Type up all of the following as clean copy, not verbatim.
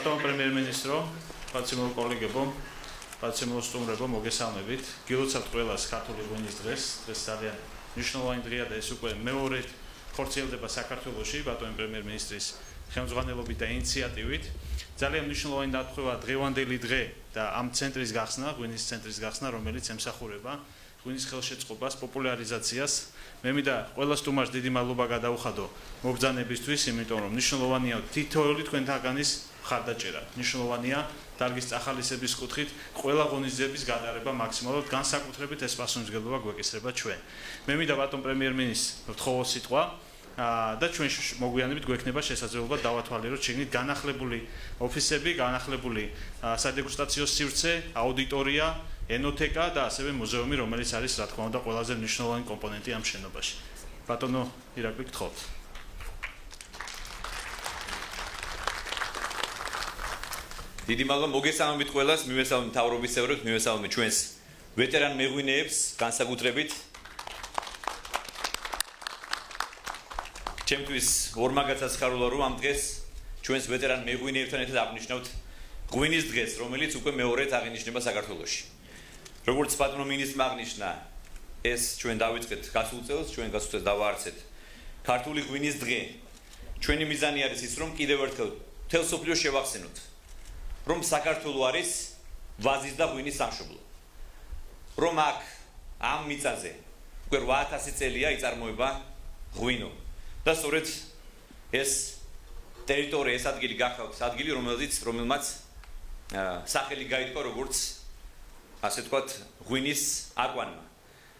ბატონო პრემიერ-მინისტრო, პაციმულ კოლეგებო, პაციმულ სტუმრებო, მოგესალმებით. გილოცავთ ყველას ქართული ღვინის დღეს. დღეს ძალიან მნიშვნელოვანი დღეა და ეს უკვე მეორედ ხორციელდება საქართველოში ბატონო პრემიერ-მინისტრის ხელმძღვანელობით და ინიციატივით. ძალიან მნიშვნელოვანი დათხოვა დღევანდელი დღე და ამ ცენტრის გახსნა, ღვინის ცენტრის გახსნა, რომელიც ემსახურება ღვინის ხელშეწყობას, პოპულარიზაციას. მე მინდა ყველა სტუმარს დიდი მადლობა გადაუხადო მობრძანებისთვის, იმიტომ რომ მნიშვნელოვანია თითოეული თქვენთაგანის მხარდაჭერა. მნიშვნელოვანია დარგის წახალისების კუთხით ყველა ღონისძიების გადარება მაქსიმალურად, განსაკუთრებით ეს პასუხისმგებლობა გვეკისრება ჩვენ. მე მინდა ბატონ პრემიერ-მინისტრს ვთხოვო სიტყვა და ჩვენ მოგვიანებით გვექნება შესაძლებლობა დავათვალიეროთ შეგნით განახლებული ოფისები, განახლებული სადეგუსტაციო სივრცე, აუდიტორია, ენოთეკა და ასევე მუზეუმი, რომელიც არის რა თქმა უნდა ყველაზე მნიშვნელოვანი კომპონენტი ამ შენობაში. ბატონო ირაკლი, გთხოვთ. დიდი მადლობა მოგესალმებით ყველას, მივესალმებით მთავრობის წევრებს, მივესალმებით ჩვენს ვეტერან მეღვინეებს, განსაკუთრებით ჩემთვის ორმაგად საცხარულოა რომ ამ დღეს ჩვენს ვეტერან მეღვინეებთან ერთად აღნიშნავთ ღვინის დღეს, რომელიც უკვე მეორედ აღინიშნება საქართველოში. როგორც ბატონო მინისტრმა აღნიშნა, ეს ჩვენ დავიწყეთ გასულ წელს, ჩვენ გასულ წელს დავაარსეთ ქართული ღვინის დღე. ჩვენი მიზანი არის ის, რომ კიდევ ერთხელ მთელ სოფლიოს შევახსენოთ, რომ საქართველო არის ვაზის და ღვინის სამშობლო. რომ აქ ამ მიწაზე უკვე 8000 წელია იწარმოება ღვინო. და სწორედ ეს ტერიტორია, ეს ადგილი გახავთ ადგილი, რომელმაც სახელი გაითქვა როგორც ასე თქვათ ღვინის აკვანმა.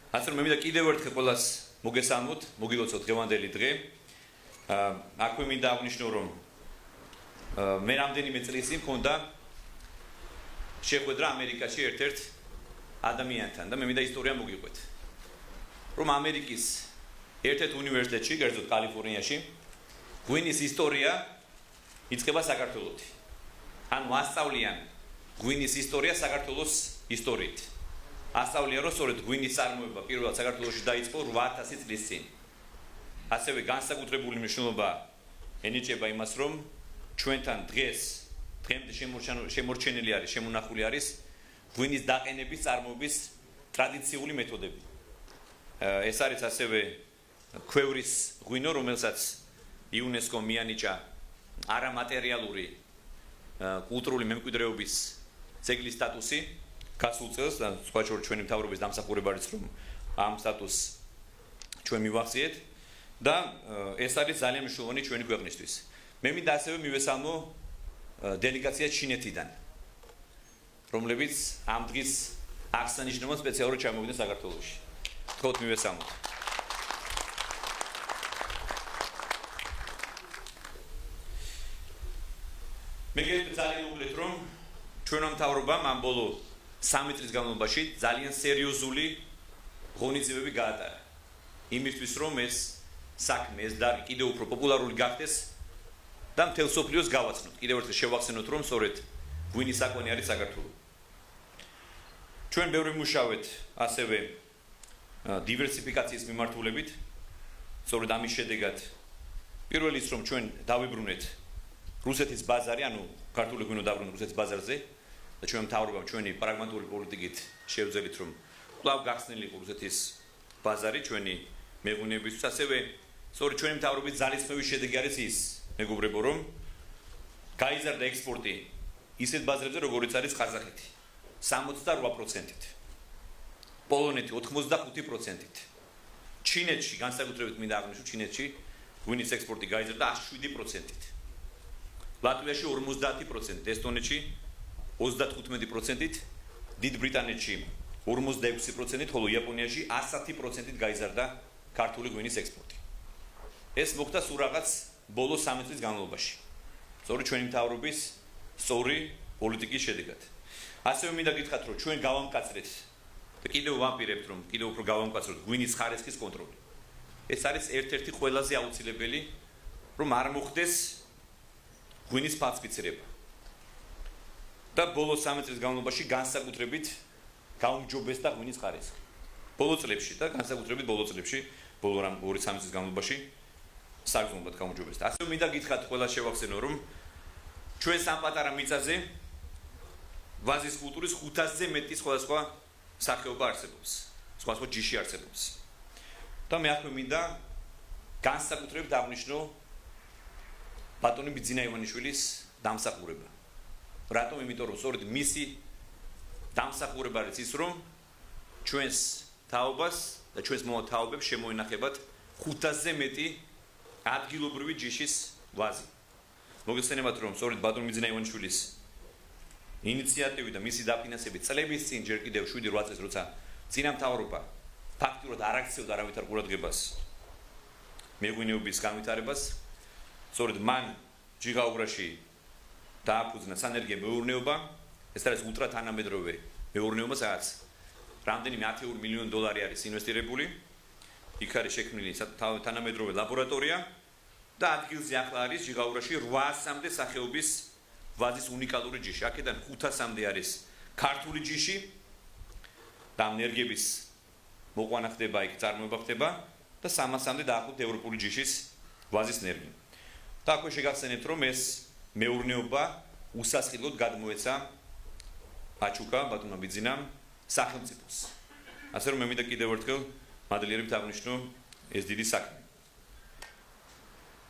ასე რომ მე მინდა კიდევ ერთხელ ყველას მოგესალმოთ, მოგილოცოთ დღევანდელი დღე. აქვე მინდა აღნიშნო, რომ მე რამდენიმე წლის წინ მქონდა შეხვედრა ამერიკაში ერთ-ერთ ადამიანთან და მე მინდა ისტორია მოგიყვეთ. რომ ამერიკის ერთ-ერთ უნივერსიტეტში, კერძოდ კალიფორნიაში, ღვინის ისტორია იწყება საქართველოში. ანუ ასწავლიან ღვინის ისტორია საქართველოს ისტორიით. ასწავლიან, რომ სწორედ ღვინის წარმოება პირველად საქართველოში დაიწყო 8000 წლის წინ. ასევე განსაკუთრებული მნიშვნელობა ენიჭება იმას, რომ ჩვენთან დღემდე შემორჩენილი არის, შემონახული არის ღვინის დაყენების წარმოების ტრადიციული მეთოდები. ეს არის ასევე ქვევრის ღვინო, რომელსაც იუნესკომ მიანიჭა არამატერიალური კულტურული მემკვიდრეობის ძეგლის სტატუსი გასულ წელს და სხვა შორის ჩვენი მთავრობის დამსახურება არის, რომ ამ სტატუსს ჩვენ მივახციეთ და ეს არის ძალიან მნიშვნელოვანი ჩვენი ქვეყნისთვის. მე მინდა ასევე მივესალმო დელეგაცია ჩინეთიდან, რომლებიც ამ დღის აღსანიშნავად სპეციალურად ჩამოვიდნენ საქართველოში. გთხოვთ მივესალმოთ. მე გეტყვით ძალიან უკლეთ, რომ ჩვენმა მთავრობამ ამ ბოლო 3 წლის განმავლობაში ძალიან სერიოზული ღონისძიებები გაატარა. იმისთვის, რომ ეს საქმე, ეს დარგი კიდევ უფრო პოპულარული გახდეს და მთელ სოფლიოს გავაცნოთ. კიდევ ერთხელ შევახსენოთ, რომ სწორედ ღვინის აკვანი არის საქართველო. ჩვენ ბევრი ვმუშაობთ ასევე დივერსიფიკაციის მიმართულებით. სწორედ ამის შედეგად პირველი ის, რომ ჩვენ დავიბრუნეთ რუსეთის ბაზარი, ანუ ქართული ღვინო დაბრუნდა რუსეთის ბაზარზე და ჩვენ მთავრობამ ჩვენი პრაგმატული პოლიტიკით შევძელით, რომ კვლავ გახსნილი იყო რუსეთის ბაზარი ჩვენი მეღვინეებისთვის. ასევე სწორედ ჩვენი მთავრობის ძალისხმევის შედეგი არის ის, მეგობრებო, რომ გაიზარდა ექსპორტი ისეთ ბაზრებზე, როგორიც არის ყაზახეთი 68%-ით, პოლონეთი 85%-ით, ჩინეთში, განსაკუთრებით მინდა აღნიშნო, ჩინეთში ღვინის ექსპორტი გაიზარდა 107%-ით, ლატვიაში 50%-ით, ესტონეთში 35%-ით, დიდ ბრიტანეთში 46%-ით, ხოლო იაპონიაში 110%-ით გაიზარდა ქართული ღვინის ექსპორტი. ეს მოხდა სულ რაღაც ბოლო 3 წლის განმავლობაში. სწორედ ჩვენი მთავრობის სწორი პოლიტიკის შედეგად. ასევე მინდა გითხრათ, რომ ჩვენ გავამკაცრეთ და კიდევ ვამპირებთ, რომ კიდევ უფრო გავამკაცროთ ღვინის ხარისხის კონტროლი. ეს არის ერთ-ერთი ყველაზე აუცილებელი, რომ არ მოხდეს ღვინის ფასფიცირება. და ბოლო 3 წლის განმავლობაში განსაკუთრებით გაუმჯობესდა ღვინის ხარისხი. ბოლო წლებში და განსაკუთრებით ბოლო წლებში, ბოლო 2-3 წლის განმავლობაში საგრძნობლად გაუმჯობესდა. ასევე მინდა გითხრათ ყველა შევახსენო, რომ ჩვენ სამ პატარა მიწაზე ვაზის კულტურის 500-ზე მეტი სხვადასხვა სახეობა არსებობს, სხვადასხვა ჯიში არსებობს. და მე აქვე მინდა განსაკუთრებით დავნიშნო ბატონი ბიძინა ივანიშვილის დამსახურება. რატომ? იმიტომ რომ სწორედ მისი დამსახურება არის ის, რომ ჩვენს თაობას და ჩვენს მოთაობებს შემოინახებათ 500-ზე მეტი ადგილობრივი ჯიშის ვაზი. მოგესწრებათ, რომ სწორედ ბატონ ბიძინა ივანიშვილის ინიციატივით და მისი დაფინანსებით წლების წინ ჯერ კიდევ 7-8 წელს როცა წინამთავრობა ფაქტურად არ აქცევდა არავითარ ყურადღებას მეღვინეობის განვითარებას, სწორედ მან ჯიღაურაში დააფუძნა სანერგე მეურნეობა, ეს არის ულტრა თანამედროვე მეურნეობა, სადაც რამდენიმე 10 მილიონი დოლარი არის ინვესტირებული. იქ არის შექმნილი თანამედროვე ლაბორატორია და ადგილზე ახლა არის ჯიღაურაში 800-მდე სახეობის ვაზის უნიკალური ჯიში. აქედან 500-მდე არის ქართული ჯიში და ნერგების მოყვანა ხდება, იქ წარმოება ხდება და 300-მდე დაახლოებით ევროპული ჯიშის ვაზის ნერგი. და აქვე შეგახსენებთ, რომ ეს მეურნეობა უსასყიდლოდ გადმოეცა აჩუკა ბატონმა ბიძინამ სახელმწიფოს. ასე რომ მე მინდა კიდევ ერთხელ მადლიერებით აღნიშნო ეს დიდი საქმე.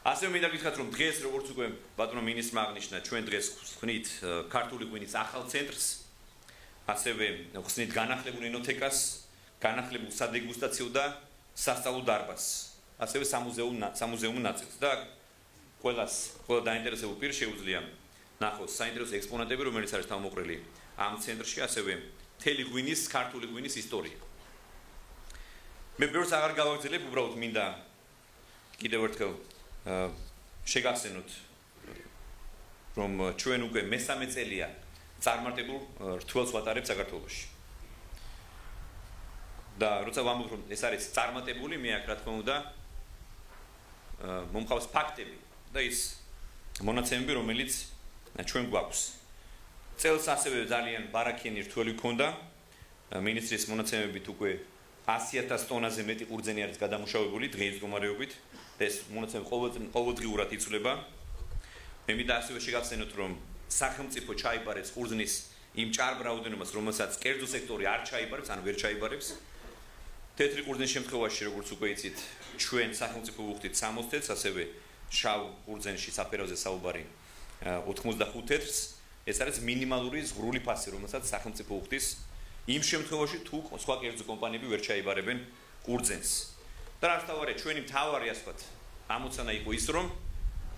ასე მინდა გითხრათ, რომ დღეს როგორც უკვე ბატონმა მინისტრმა აღნიშნა, ჩვენ დღეს ხვნით ქართული ღვინის ახალ ცენტრს, ასევე ხვნით განახლებულ ენოთეკას, განახლებულ სადეგუსტაციო და სასწავლო დარბაზს, ასევე სამუზეუმ ნაწილს და ყველა დაინტერესებულ პირს შეუძლია ნახოს საინტერესო ექსპონატები, რომელიც არის თავმოყრილი ამ ცენტრში, ასევე მთელი ღვინის, ქართული ღვინის ისტორია. მე ბევრს აღარ გავაგრძელებ, უბრალოდ მინდა კიდევ ერთხელ შეგახსენოთ, რომ ჩვენ უკვე მესამე წელია წარმატებულ რთულს ვატარებთ საქართველოში. და როცა ვამბობ, რომ ეს არის წარმატებული, მე აქ რა თქმა უნდა მომყავს ფაქტები და ის მონაცემები, რომელიც ჩვენ გვაქვს. წელს ასევე ძალიან ბარაქიანი რთული ჰქონდა, მინისტრის მონაცემებით უკვე 100,000 ტონაზე მეტი ყურძენი არის გადამუშავებული დღეის მდგომარეობით და ეს მონაცემები ყოველდღიურად იცვლება. მე მინდა ასევე შეგახსენოთ, რომ სახელმწიფო ჩაიბარებს ყურძნის იმ ჭარბ რაოდენობას, რომელსაც კერძო სექტორი არ ჩაიბარებს, ან ვერ ჩაიბარებს. თეთრი ყურძნის შემთხვევაში, როგორც უკვე იცით, ჩვენ სახელმწიფო ვუხდით 60 თეთრს, ასევე შავ ყურძენში საფერავზე საუბარი 85 თეთრს. ეს არის მინიმალური ზღვრული ფასი, რომელსაც სახელმწიფო უხდის იმ შემთხვევაში, თუ სხვა კერძო კომპანიები ვერ ჩაიბარებენ ყურძენს. და რა თავარია, ჩვენი მთავარი ასე ვთქვათ, ამოცანა იყო ის, რომ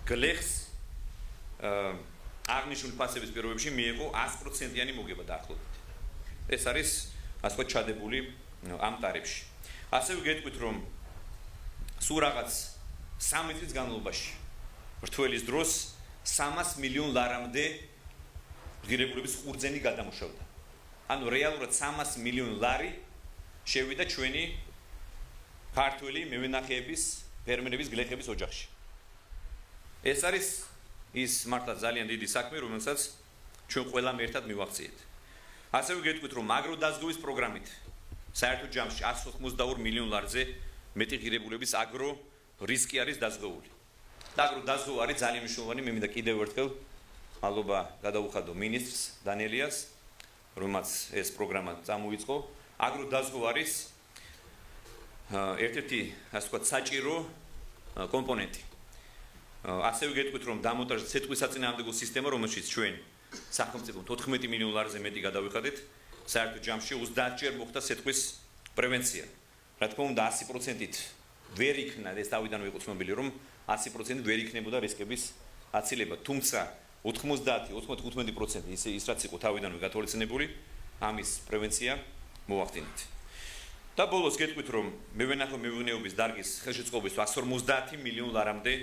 გლეხს აღნიშნული ფასების პირობებში მიიღო 100%-იანი მოგება დაახლოებით. ეს არის ასე ვთქვათ ჩადებული ამ ტარიფში. ასევე გეტყვით, რომ სულ რაღაც 3 წლის განმავლობაში რთველის დროს 300 მილიონ ლარამდე ღირებულების ყურძენი გადამუშავდა. ანუ რეალურად 300 მილიონ ლარი შევიდა ჩვენი ქართველი მევენახეების, ფერმერების, გლეხების ოჯახში. ეს არის ის მართლა ძალიან დიდი საქმე, რომელსაც ჩვენ ყველამ ერთად მივახციეთ. ასევე გეტყვით, რომ აგროდაზგვის პროგრამით საერთო ჯამში 182 მილიონ ლარზე მეტი ღირებულების აგრო რისკი არის დაზღვეული. და აგროდაზგვა არის ძალიან მნიშვნელოვანი, მე მინდა კიდევ ერთხელ მადლობა გადაუხადო მინისტრს დანელიას, რომელმაც ეს პროგრამა წამოიწყო. აგროდაზგვა არის ერთ-ერთი ასე ვთქვათ საჭირო კომპონენტი. ასევე გეტყვით, რომ დამონტაჟდა ცეცხლის საწინააღმდეგო სისტემა, რომელშიც ჩვენ სახელმწიფო 14 მილიონ ლარზე მეტი გადავიხადეთ. საერთო ჯამში 30-ჯერ მოხდა ცეცხლის პრევენცია. რა თქმა უნდა 100%-ით ვერ იქნა, ეს თავიდანვე იყო ცნობილი, რომ 100% ვერ იქნებოდა რისკების აცილება. თუმცა 90-95% ის რაც იყო თავიდანვე გათვალისწინებული, ამის პრევენცია მოახდინეთ. და ბოლოს გეტყვით, რომ მეურნეობის დარგის ხელშეწყობის 150 მილიონ ლარამდე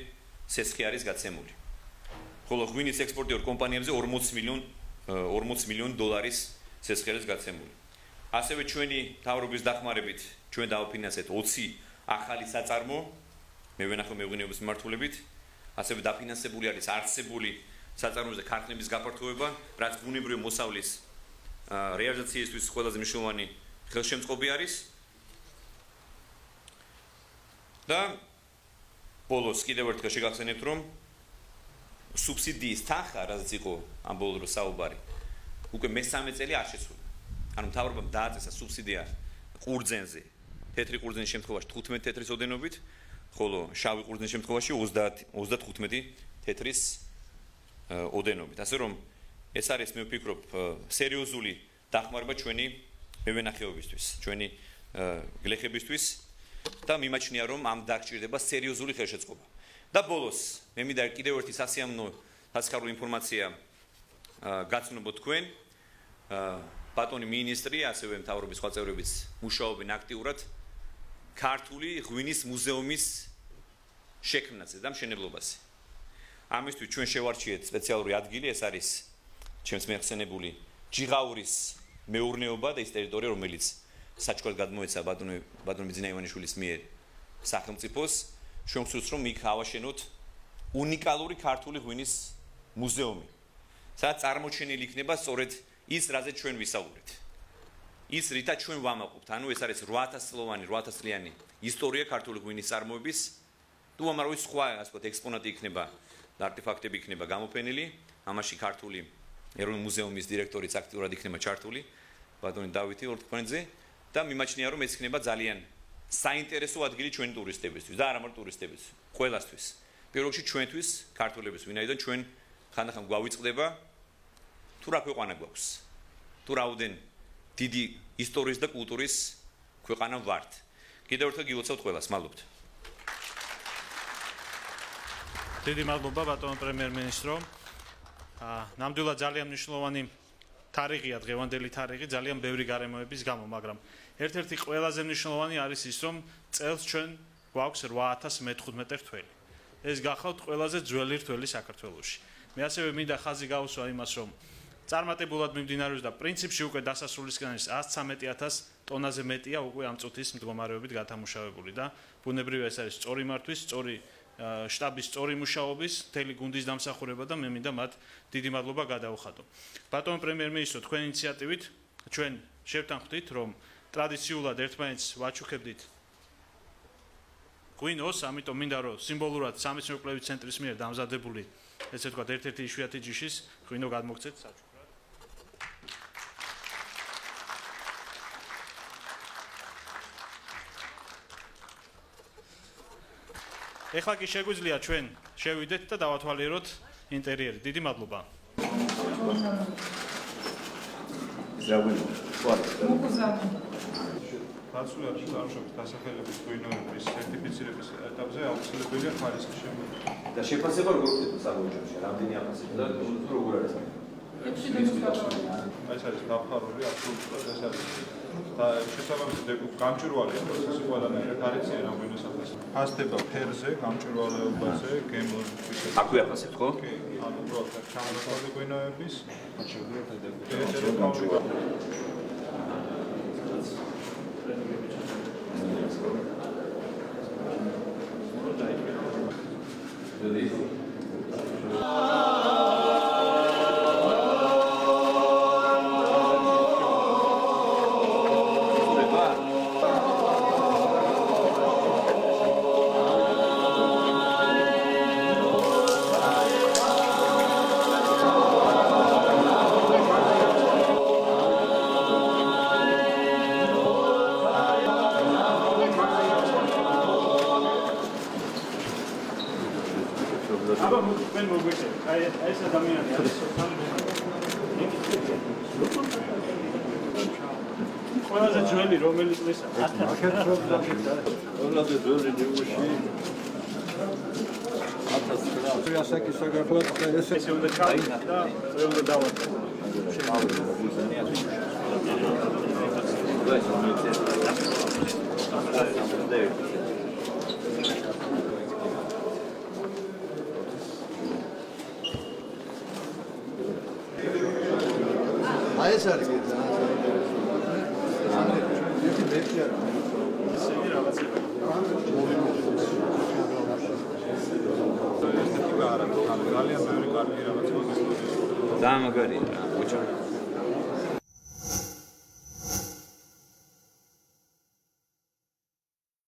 ცეცხლი არის გაცემული. ხოლო ღვინის ექსპორტიორ კომპანიებზე 40 მილიონ დოლარის ცეცხლი არის გაცემული. ასევე ჩვენი მთავრობის დახმარებით ჩვენ დავაფინანსეთ 20 ახალი საწარმო მეურნეობის მიმართულებით. ასევე დაფინანსებული არის არსებული საწარმოების და ქარხნების გაფართოება, რაც ბუნებრივი მოსავლის რეალიზაციისთვის ყველაზე მნიშვნელოვანი ხელშემწყობი არის. და ბოლოს კიდევ ერთხელ შეგახსენებთ, რომ სუბსიდიის თანხა, რაც იყო ამ ბოლო დროს საუბარი, უკვე მე-13 წელი არ შესულა. ანუ მთავრობამ დააწესა სუბსიდია ყურძენზე. თეთრი ყურძენის შემთხვევაში 15 თეთრის ოდენობით, ხოლო შავი ყურძენის შემთხვევაში 35 თეთრის ოდენობით. ასე რომ ეს არის მე ვფიქრობ სერიოზული დახმარება ჩვენი მევენახეობისთვის, ჩვენი გლეხებისთვის და მიმაჩნია რომ ამ დაგჭირდება სერიოზული ხელშეწყობა. და ბოლოს მე მინდა კიდევ ერთი სასიამოვნო სასიხარულო ინფორმაცია გაცნობოთ თქვენ. ბატონი მინისტრი, ასევე მთავრობის სხვა წევრებიც მუშაობენ აქტიურად ქართული ღვინის მუზეუმის შექმნაზე და მშენებლობაზე. ამისთვის ჩვენ შევარჩიეთ სპეციალური ადგილი, ეს არის ჩემს მეხსენებული ჯიღაურის მეურნეობა და ის ტერიტორია, რომელიც საჩუქრად გადმოეცა ბატონ ბიძინა ივანიშვილის მიერ სახელმწიფოს. ჩვენ ვცდილობთ რომ იქ ავაშენოთ უნიკალური ქართული ღვინის მუზეუმი, სადაც წარმოჩენილი იქნება სწორედ ის, რაზე ჩვენ ვისაუბრეთ. ის რითაც ჩვენ ვამაყობთ, ანუ ეს არის 800 წლიანი ისტორია ქართული ღვინის წარმოების, თუ ამარავის სხვა ასე ვთქვათ ექსპონატი იქნება და არტეფაქტები იქნება გამოფენილი, ამაში ქართული ეროვნული მუზეუმის დირექტორიც აქტიურად იქნება ჩართული, ბატონი დავითი ორთქფანიძე და მიმაჩნია რომ ეს იქნება ძალიან საინტერესო ადგილი ჩვენი ტურისტებისთვის და არა მარტო ტურისტებისთვის, ყველასთვის. პირველ რიგში ჩვენთვის, ქართველების, ვინაიდან ჩვენ ხანდახან გვავიწყდება თუ რა ქვეყანა გვაქვს, თუ რაოდენ დიდი ისტორიის და კულტურის ქვეყანა ვართ. კიდევ ერთხელ გილოცავთ ყველას, მადლობთ. დიდი მადლობა ბატონო პრემიერ-მინისტრო. ნამდვილად ძალიან მნიშვნელოვანი თარიღია დღევანდელი თარიღი, ძალიან ბევრი გარემოების გამო, მაგრამ ერთ-ერთი ყველაზე მნიშვნელოვანი არის ის, რომ წელს ჩვენ გვაქვს 8015 რთველი. ეს გახავთ ყველაზე ძველი რთველი საქართველოში. მე ასევე მინდა ხაზი გავუსვა იმას, რომ წარმატებულად მიმდინარეობს და პრინციპში უკვე დასასრულისკენ არის 113,000 ტონაზე მეტია უკვე ამ წუთის მდგომარეობით გათამუშავებული და ბუნებრივია ეს არის სწორი მართვის, სწორი შტაბის სწორი მუშაობის, მთელი გუნდის დამსახურება და მე მინდა მათ დიდი მადლობა გადაუხადო. ბატონო პრემიერ-მინისტრო, თქვენი ინიციატივით ჩვენ შევთანხმდით, რომ ტრადიციულად ერთმანეთს ვაჩუქებდით ღვინოს, ამიტომ მინდა რომ სიმბოლურად სამეცნიერო-კვლევით ცენტრის მიერ დამზადებული ესე ვთქვათ ერთ-ერთი იშვიათი ჯიშის ღვინო გადმოგცეთ საჩუქრად. ეხლა კი შეგვიძლია ჩვენ შევიდეთ და დავათვალიეროთ ინტერიერი. დიდი მადლობა. დაცულად წარმოშობის დასახელების ღვინოების სერტიფიცირების ეტაპზე აუცილებელია ხარისხის შემოიღება. და შეფასება როგორ ხდება საბჭოში? რამდენი აფასები და როგორ არის? ეს არის გაფხარული აბსოლუტურად ეს არის და შესაბამისად გამჭვირვალეა პროცესი ყველანაირად არის ცენ ამ ღვინოს აფასი. ფასდება ფერზე, გამჭვირვალეობაზე, გემოზისთვის. აქვე აფასებს ხო? კი, ანუ უბრალოდ ჩამოყალიბებული ღვინოების ეს გამჭვირვალე ეს ადამიანი არის ყველაზე ძველი რომელი წლისა? ყველაზე ძველი ნიმუში 1900 ასაკი საქართველოს ესე უნდა ჩავიდეთ და უნდა დავაწყოთ. აი ეს არის ძალიან ბევრი კარგი რაღაცა. ძალიან მაგარია, ბიჭო.